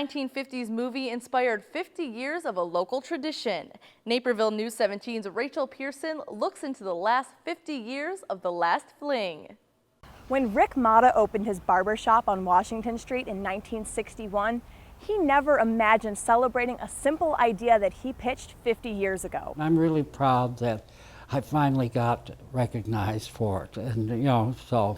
1950s movie inspired 50 years of a local tradition. Naperville News 17's Rachel Pierson looks into the last 50 years of the Last Fling. When Rick Motta opened his barbershop on Washington Street in 1961, he never imagined celebrating a simple idea that he pitched 50 years ago. I'm really proud that I finally got recognized for it, and so.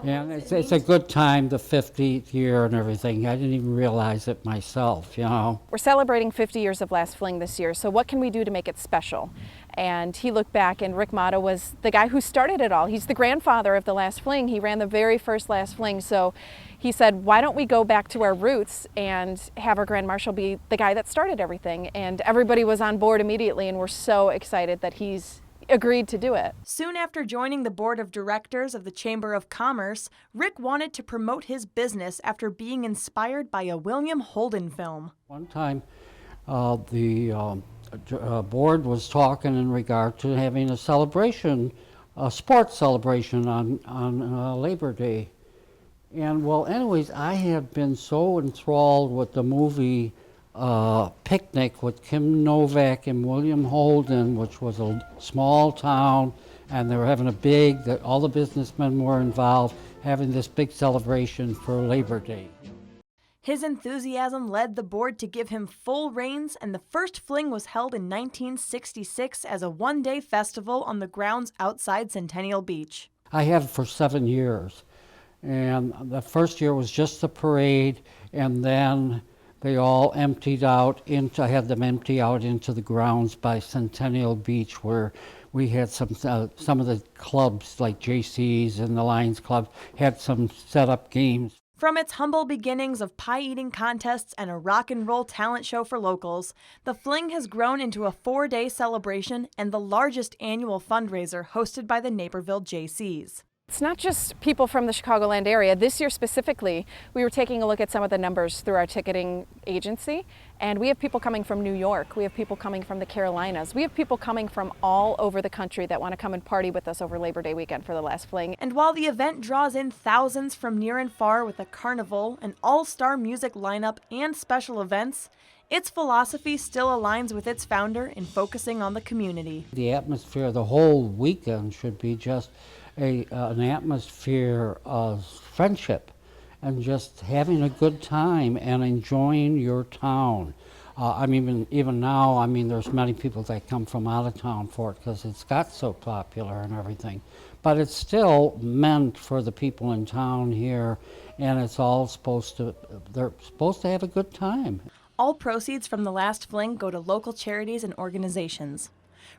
Yeah, it's a good time, the 50th year and everything. I didn't even realize it myself, We're celebrating 50 years of Last Fling this year, so what can we do to make it special? And he looked back, and Rick Motta was the guy who started it all. He's the grandfather of the Last Fling. He ran the very first Last Fling, so he said, why don't we go back to our roots and have our Grand Marshal be the guy that started everything? And everybody was on board immediately, and we're so excited that he's agreed to do it. Soon after joining the board of directors of the Camber of Commerce, Rick wanted to promote his business after being inspired by a William Holden film. One time the board was talking in regard to having a celebration, a sports celebration on Labor Day. And well, anyways, I have been so enthralled with the movie Picnic with Kim Novak and William Holden, which was a small town, and they were having all the businessmen were involved, having this big celebration for Labor Day. His enthusiasm led the board to give him full reins, and the first fling was held in 1966 as a one-day festival on the grounds outside Centennial Beach. I had it for 7 years, and the first year was just the parade, and then they all emptied out I had them empty out into the grounds by Centennial Beach, where we had some of the clubs like Jaycees and the Lions Club had some set up games. From its humble beginnings of pie-eating contests and a rock and roll talent show for locals, the Fling has grown into a 4-day celebration and the largest annual fundraiser hosted by the Naperville Jaycees. It's not just people from the Chicagoland area. This year specifically, we were taking a look at some of the numbers through our ticketing agency, and we have people coming from New York, we have people coming from the Carolinas, we have people coming from all over the country that want to come and party with us over Labor Day weekend for the Last Fling. And while the event draws in thousands from near and far with a carnival, an all-star music lineup, and special events, its philosophy still aligns with its founder in focusing on the community. The atmosphere the whole weekend should be just an atmosphere of friendship and just having a good time and enjoying your town. Even now, there's many people that come from out of town for it because it's got so popular and everything. But it's still meant for the people in town here, and it's all they're supposed to have a good time. All proceeds from the Last Fling go to local charities and organizations.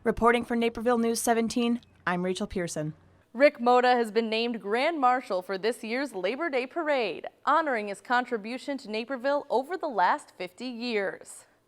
Reporting for Naperville News 17, I'm Rachel Pierson. Rick Motta has been named Grand Marshal for this year's Labor Day Parade, honoring his contribution to Naperville over the last 50 years.